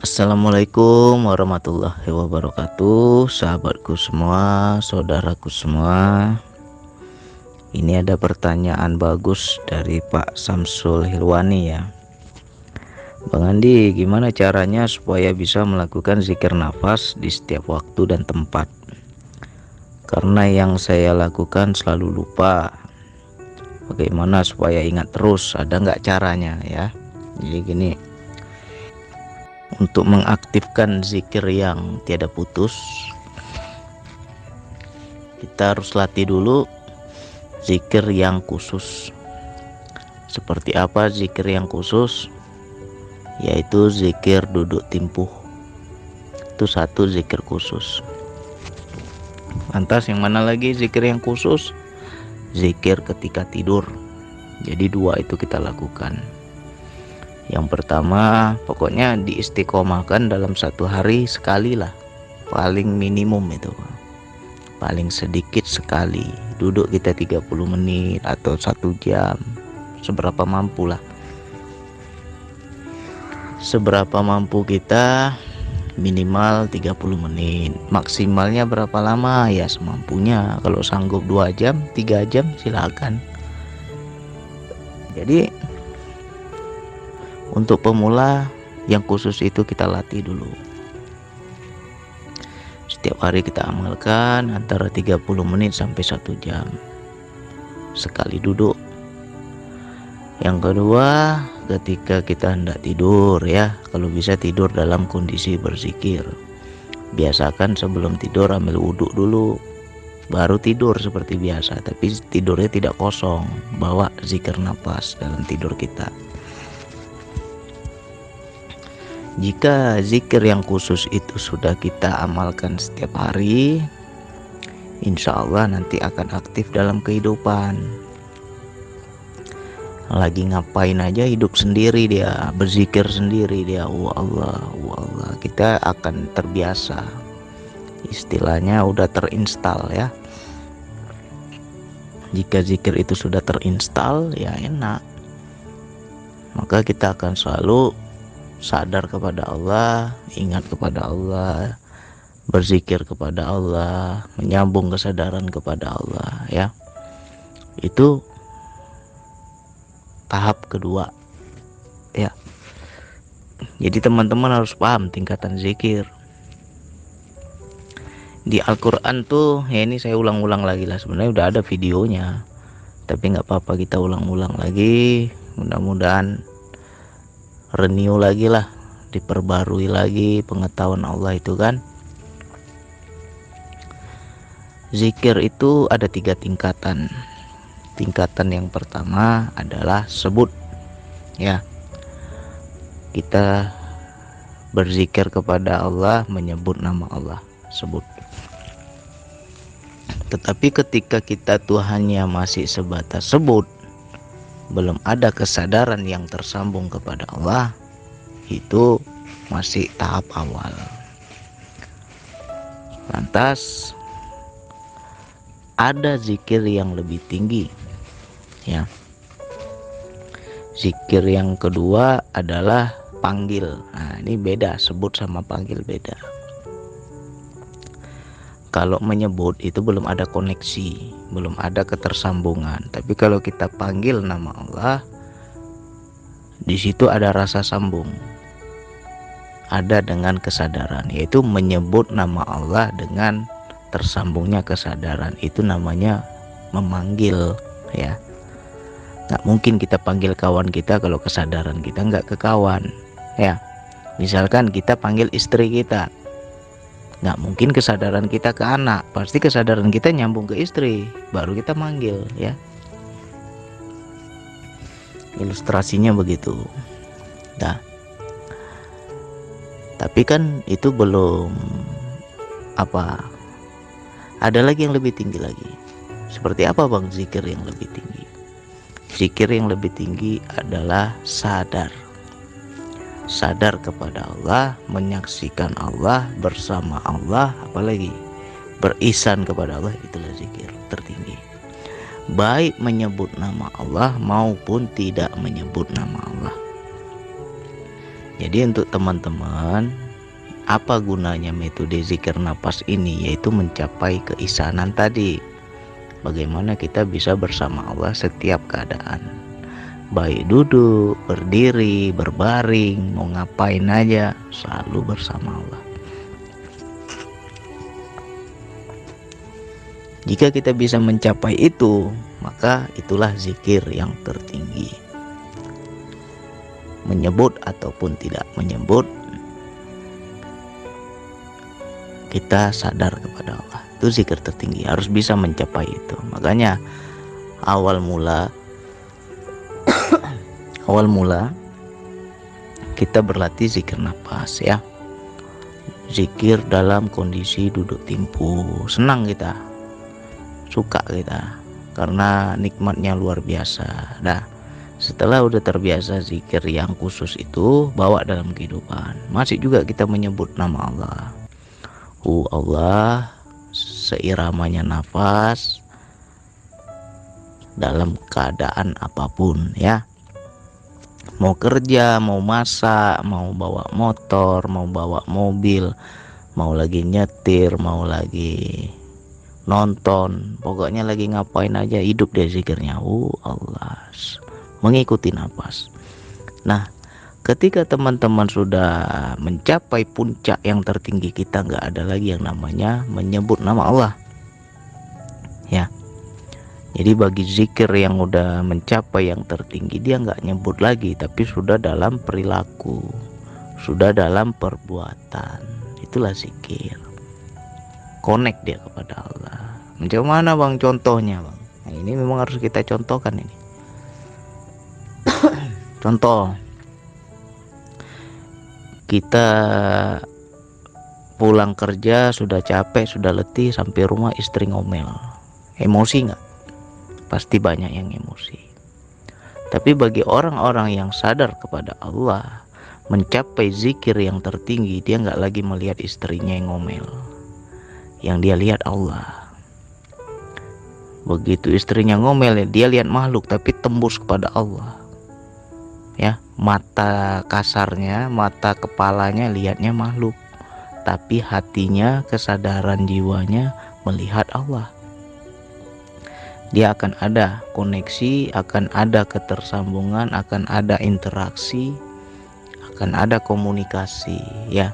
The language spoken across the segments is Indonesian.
Assalamualaikum warahmatullahi wabarakatuh, sahabatku semua, saudaraku semua. Ini ada pertanyaan bagus dari Pak Samsul Hilwani ya. Bang Andi, gimana caranya supaya bisa melakukan zikir nafas di setiap waktu dan tempat? Karena yang saya lakukan selalu lupa. Bagaimana supaya ingat terus? Ada nggak caranya ya? Jadi gini, untuk mengaktifkan zikir yang tiada putus, kita harus latih dulu zikir yang khusus. Seperti apa zikir yang khusus? Yaitu zikir duduk timpuh. Itu satu zikir khusus. Lantas yang mana lagi zikir yang khusus? Zikir ketika tidur. Jadi dua itu kita lakukan. Yang pertama, pokoknya diistiqomahkan dalam satu hari sekali lah. Paling minimum itu, paling sedikit sekali. Duduk kita 30 menit atau 1 jam, seberapa mampu lah. Seberapa mampu kita, minimal 30 menit. Maksimalnya berapa lama? Ya semampunya. Kalau sanggup 2 jam, 3 jam silakan. Jadi untuk pemula yang khusus itu kita latih dulu. Setiap hari kita amalkan antara 30 menit sampai 1 jam sekali duduk. Yang kedua, ketika kita hendak tidur ya, kalau bisa tidur dalam kondisi berzikir. Biasakan sebelum tidur ambil wudhu dulu, baru tidur seperti biasa. Tapi tidurnya tidak kosong, bawa zikir nafas dalam tidur kita. Jika zikir yang khusus itu sudah kita amalkan setiap hari, insya Allah nanti akan aktif dalam kehidupan. Lagi ngapain aja hidup sendiri dia, berzikir sendiri dia, wa Allah, kita akan terbiasa. Istilahnya udah terinstal ya. Jika zikir itu sudah terinstal ya enak, maka kita akan selalu sadar kepada Allah, ingat kepada Allah, berzikir kepada Allah, menyambung kesadaran kepada Allah ya. Itu tahap kedua ya. Jadi teman-teman harus paham tingkatan zikir di Al-Quran tuh ya. Ini saya ulang-ulang lagi lah, sebenarnya udah ada videonya, tapi nggak apa-apa kita ulang-ulang lagi. Mudah-mudahan renew lagi lah, diperbarui lagi pengetahuan Allah itu kan. Zikir itu ada 3 tingkatan. Tingkatan yang pertama adalah sebut ya. Kita berzikir kepada Allah, menyebut nama Allah, sebut. Tetapi ketika kita Tuhannya masih sebatas sebut, belum ada kesadaran yang tersambung kepada Allah, itu masih tahap awal. Lantas ada zikir yang lebih tinggi ya. Zikir yang kedua adalah panggil. Nah, ini beda, sebut sama panggil beda. Kalau menyebut itu belum ada koneksi, belum ada ketersambungan. Tapi kalau kita panggil nama Allah, di situ ada rasa sambung, ada dengan kesadaran, yaitu menyebut nama Allah dengan tersambungnya kesadaran. Itu namanya memanggil ya. Nggak mungkin kita panggil kawan kita kalau kesadaran kita nggak ke kawan ya. Misalkan kita panggil istri kita, nggak mungkin kesadaran kita ke anak, pasti kesadaran kita nyambung ke istri, baru kita manggil ya. Ilustrasinya begitu. Nah, tapi kan itu belum apa, ada lagi yang lebih tinggi lagi. Seperti apa bang zikir yang lebih tinggi? Zikir yang lebih tinggi adalah sadar. Sadar kepada Allah, menyaksikan Allah, bersama Allah, apalagi berisan kepada Allah, itulah zikir tertinggi. Baik menyebut nama Allah maupun tidak menyebut nama Allah. Jadi untuk teman-teman, apa gunanya metode zikir napas ini? Yaitu mencapai keisanan tadi. Bagaimana kita bisa bersama Allah setiap keadaan, baik duduk, berdiri, berbaring, mau ngapain aja, selalu bersama Allah. Jika kita bisa mencapai itu, maka itulah zikir yang tertinggi. Menyebut ataupun tidak menyebut, kita sadar kepada Allah. Itu zikir tertinggi, harus bisa mencapai itu. Makanya awal mula kita berlatih zikir nafas ya. Zikir dalam kondisi duduk timpu. Senang kita, suka kita, karena nikmatnya luar biasa. Nah, setelah udah terbiasa zikir yang khusus itu, bawa dalam kehidupan. Masih juga kita menyebut nama Allah. Allah, seiramanya nafas dalam keadaan apapun ya. Mau kerja, mau masak, mau bawa motor, mau bawa mobil, mau lagi nyetir, mau lagi nonton, pokoknya lagi ngapain aja, hidup dia zikirnya. Allah, mengikuti nafas. Nah, ketika teman-teman sudah mencapai puncak yang tertinggi, kita nggak ada lagi yang namanya menyebut nama Allah ya. Jadi bagi zikir yang udah mencapai yang tertinggi, dia nggak nyebut lagi, tapi sudah dalam perilaku, sudah dalam perbuatan. Itulah zikir, connect dia kepada Allah. Macam mana bang contohnya bang? Nah, ini memang harus kita contohkan ini. Contoh, kita pulang kerja sudah capek, sudah letih, sampai rumah istri ngomel. Emosi nggak? Pasti banyak yang emosi. Tapi bagi orang-orang yang sadar kepada Allah, mencapai zikir yang tertinggi, dia nggak lagi melihat istrinya yang ngomel. Yang dia lihat Allah. Begitu istrinya ngomel, dia lihat makhluk, tapi tembus kepada Allah. Ya, mata kasarnya, mata kepalanya lihatnya makhluk, tapi hatinya, kesadaran jiwanya melihat Allah. Dia akan ada koneksi, akan ada ketersambungan, akan ada interaksi, akan ada komunikasi ya.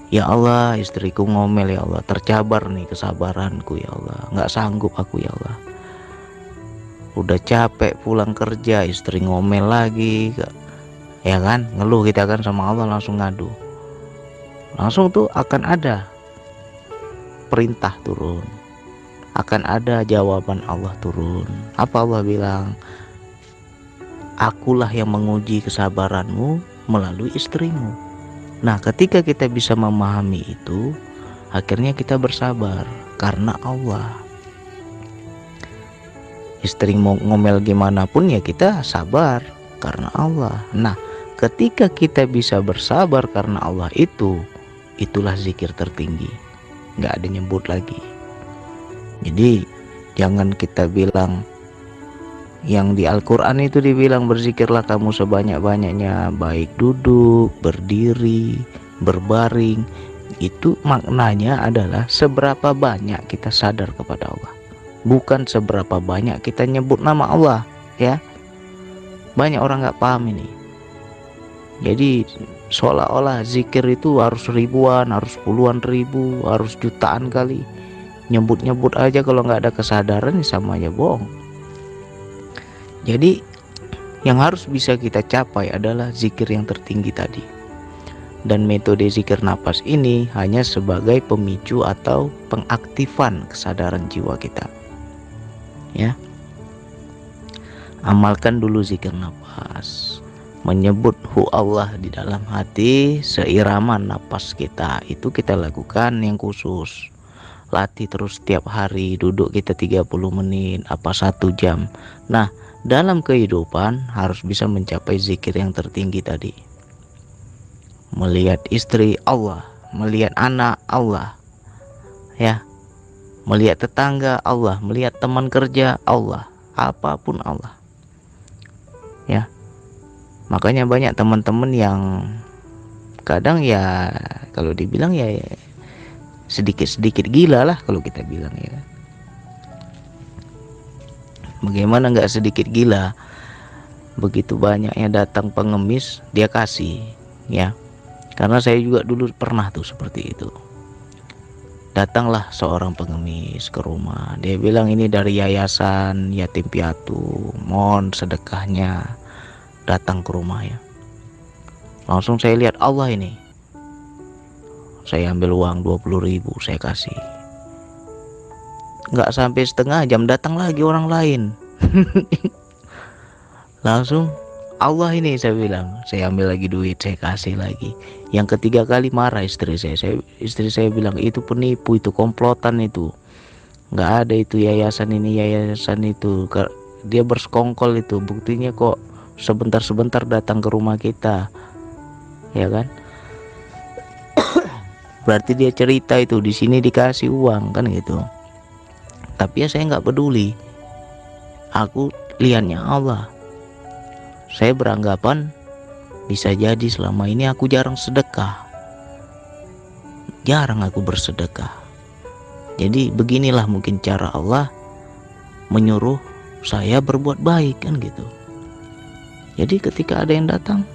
Ya Allah, istriku ngomel ya Allah, tercabar nih kesabaranku ya Allah, nggak sanggup aku ya Allah. Udah capek pulang kerja, istri ngomel lagi, ya kan, ngeluh kita kan sama Allah, langsung ngadu. Langsung tuh akan ada perintah turun, akan ada jawaban Allah turun. Apa Allah bilang? Akulah yang menguji kesabaranmu melalui istrimu. Nah, ketika kita bisa memahami itu, akhirnya kita bersabar karena Allah. Istri mau ngomel gimana pun ya kita sabar karena Allah. Nah, ketika kita bisa bersabar karena Allah itu, itulah zikir tertinggi. Nggak ada nyebut lagi. Jadi jangan kita bilang yang di Al-Quran itu dibilang berzikirlah kamu sebanyak-banyaknya, baik duduk, berdiri, berbaring. Itu maknanya adalah seberapa banyak kita sadar kepada Allah, bukan seberapa banyak kita nyebut nama Allah ya. Banyak orang nggak paham ini. Jadi seolah-olah zikir itu harus ribuan, harus puluhan ribu, harus jutaan kali. Nyebut-nyebut aja kalau nggak ada kesadaran sama aja bohong. Jadi yang harus bisa kita capai adalah zikir yang tertinggi tadi. Dan metode zikir napas ini hanya sebagai pemicu atau pengaktifan kesadaran jiwa kita. Ya. Amalkan dulu zikir napas. Menyebut hu Allah di dalam hati seirama napas kita. Itu kita lakukan yang khusus. Latih terus setiap hari, duduk kita 30 menit, apa 1 jam. Nah, dalam kehidupan harus bisa mencapai zikir yang tertinggi tadi. Melihat istri Allah, melihat anak Allah, ya, melihat tetangga Allah, melihat teman kerja Allah, apapun Allah, ya. Makanya banyak teman-teman yang Kadang ya kalau dibilang ya sedikit-sedikit gila lah kalau kita bilang ya. Bagaimana nggak sedikit gila? Begitu banyaknya datang pengemis, dia kasih ya. Karena saya juga dulu pernah tuh seperti itu. Datanglah seorang pengemis ke rumah. Dia bilang ini dari yayasan yatim piatu, mohon sedekahnya. Datang ke rumah ya. Langsung saya lihat Allah ini. Saya ambil uang 20.000, saya kasih. Nggak sampai setengah jam datang lagi orang lain. Langsung Allah ini saya bilang, saya ambil lagi duit, saya kasih lagi. Yang ketiga kali marah istri saya. Istri saya bilang itu penipu, itu komplotan itu. Nggak ada itu yayasan ini, yayasan itu. Dia bersekongkol itu. Buktinya kok sebentar-sebentar datang ke rumah kita. Ya kan? Berarti dia cerita itu di sini dikasih uang kan gitu. Tapi ya saya nggak peduli. Aku lihatnya Allah. Saya beranggapan bisa jadi selama ini aku jarang sedekah. Jarang aku bersedekah. Jadi beginilah mungkin cara Allah menyuruh saya berbuat baik kan gitu. Jadi ketika ada yang datang,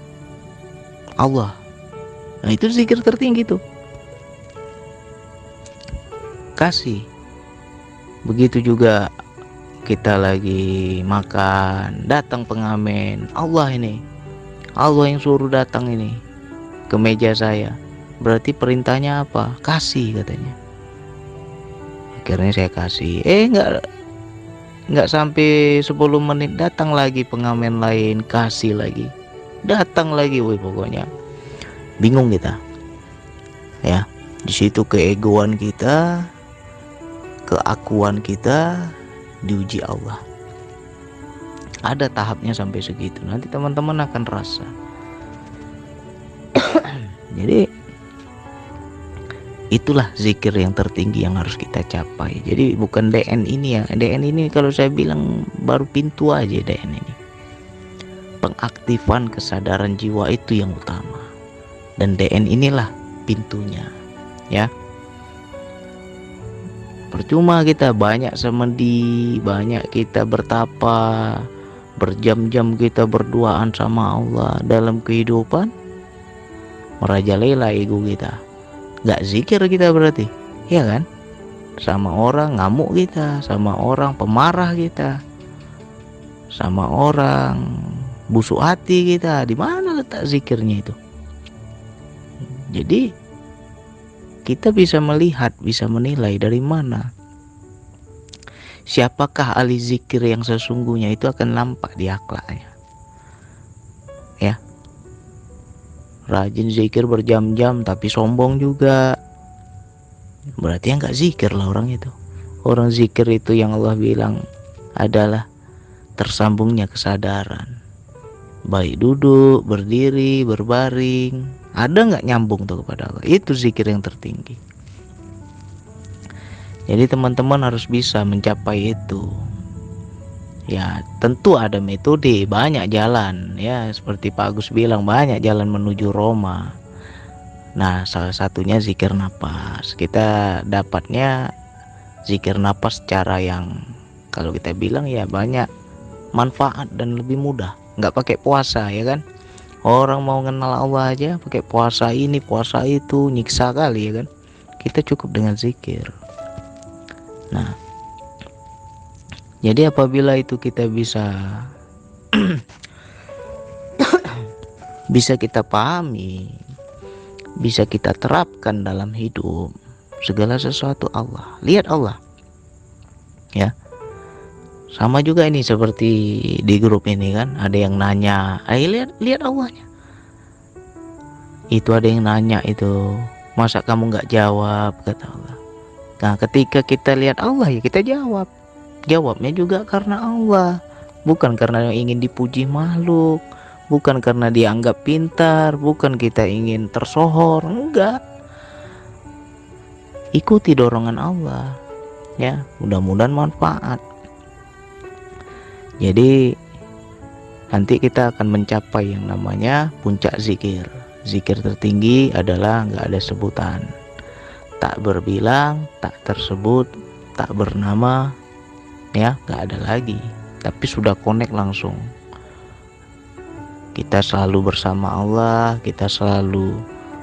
Allah. Nah itu zikir tertinggi tuh. Kasih. Begitu juga kita lagi makan, datang pengamen, Allah ini. Allah yang suruh datang ini ke meja saya. Berarti perintahnya apa? Kasih katanya. Akhirnya saya kasih. Enggak sampai 10 menit datang lagi pengamen lain, kasih lagi. Datang lagi, woi pokoknya. Bingung kita. Ya, di situ keegoan kita, keakuan kita diuji Allah. Ada tahapnya sampai segitu. Nanti teman-teman akan rasa. Jadi itulah zikir yang tertinggi yang harus kita capai. Jadi bukan DN ini ya. DN ini kalau saya bilang baru pintu aja DN ini. Pengaktifan kesadaran jiwa itu yang utama. Dan DN inilah pintunya. Ya. Percuma kita banyak semedi, banyak kita bertapa, berjam-jam kita berduaan sama Allah dalam kehidupan, merajalela ego kita. Gak zikir kita berarti, ya kan? Sama orang ngamuk kita, sama orang pemarah kita, sama orang busuk hati kita. Di mana letak zikirnya itu? Jadi kita bisa melihat, bisa menilai dari mana. Siapakah ahli zikir yang sesungguhnya itu akan nampak di akhlaknya. Ya. Rajin zikir berjam-jam tapi sombong juga. Berarti yang gak zikir lah orang itu. Orang zikir itu yang Allah bilang adalah tersambungnya kesadaran. Baik duduk, berdiri, berbaring. Ada nggak nyambung tuh kepada Allah? Itu zikir yang tertinggi. Jadi teman-teman harus bisa mencapai itu. Ya tentu ada metode, banyak jalan. Ya seperti Pak Agus bilang, banyak jalan menuju Roma. Nah salah satunya zikir napas. Kita dapatnya zikir napas cara yang kalau kita bilang ya banyak manfaat dan lebih mudah. Nggak pakai puasa ya kan. Orang mau kenal Allah aja pakai puasa ini, puasa itu, nyiksa kali ya kan. Kita cukup dengan zikir. Nah, jadi apabila itu kita bisa bisa kita pahami, bisa kita terapkan dalam hidup, segala sesuatu Allah. Lihat Allah. Ya. Sama juga ini seperti di grup ini kan, ada yang nanya, lihat Allahnya. Itu ada yang nanya itu, masa kamu nggak jawab, kata Allah. Nah ketika kita lihat Allah ya kita jawab. Jawabnya juga karena Allah, bukan karena ingin dipuji makhluk, bukan karena dianggap pintar, bukan kita ingin tersohor, enggak. Ikuti dorongan Allah, ya mudah-mudahan manfaat. Jadi nanti kita akan mencapai yang namanya puncak zikir, Zikir tertinggi adalah nggak ada sebutan, tak berbilang, tak tersebut, tak bernama, ya nggak ada lagi, tapi sudah connect langsung. Kita selalu bersama Allah, kita selalu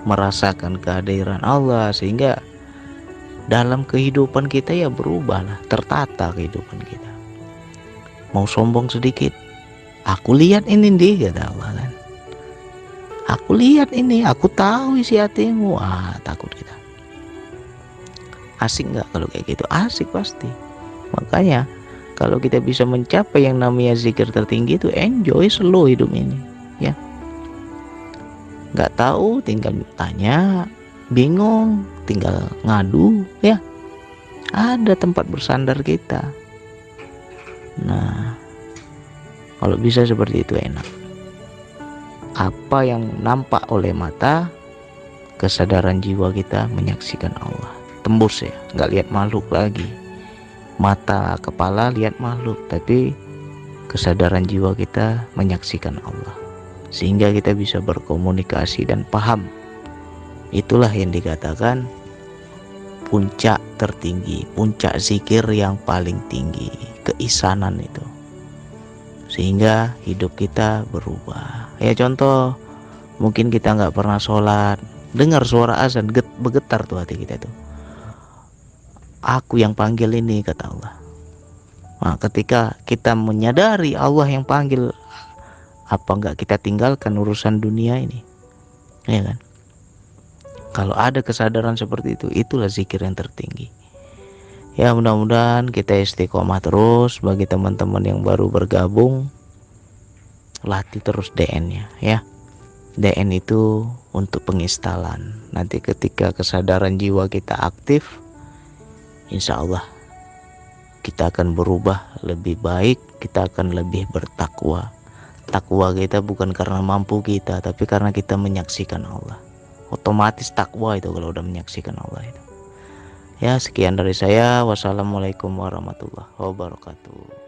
merasakan kehadiran Allah, sehingga dalam kehidupan kita ya berubahlah, tertata kehidupan kita. Mau sombong sedikit, aku lihat ini deh, kata Allah kan. Aku lihat ini, aku tahu isi hatimu. Takut kita. Asik nggak kalau kayak gitu? Asik pasti. Makanya kalau kita bisa mencapai yang namanya zikir tertinggi itu, enjoy slow hidup ini, ya. Nggak tahu tinggal tanya, bingung tinggal ngadu, ya. Ada tempat bersandar kita. Nah, kalau bisa seperti itu enak. Apa yang nampak oleh mata, kesadaran jiwa kita menyaksikan Allah. Tembus ya, nggak lihat makhluk lagi. Mata kepala lihat makhluk, tapi kesadaran jiwa kita menyaksikan Allah. Sehingga kita bisa berkomunikasi dan paham. Itulah yang dikatakan puncak tertinggi, puncak zikir yang paling tinggi, keisanan itu. Sehingga hidup kita berubah. Ya contoh, mungkin kita nggak pernah sholat, dengar suara azan, bergetar tuh hati kita tuh. Aku yang panggil ini, kata Allah. Nah, ketika kita menyadari Allah yang panggil, apa nggak kita tinggalkan urusan dunia ini, ya kan? Kalau ada kesadaran seperti itu, itulah zikir yang tertinggi. Ya mudah-mudahan kita istiqomah terus. Bagi teman-teman yang baru bergabung, latih terus DN-nya, ya. DN itu untuk penginstalan. Nanti ketika kesadaran jiwa kita aktif, insya Allah kita akan berubah lebih baik, kita akan lebih bertakwa. Takwa kita bukan karena mampu kita, tapi karena kita menyaksikan Allah. Otomatis takwa itu kalau udah menyaksikan Allah itu. Ya, sekian dari saya. Wassalamualaikum warahmatullahi wabarakatuh.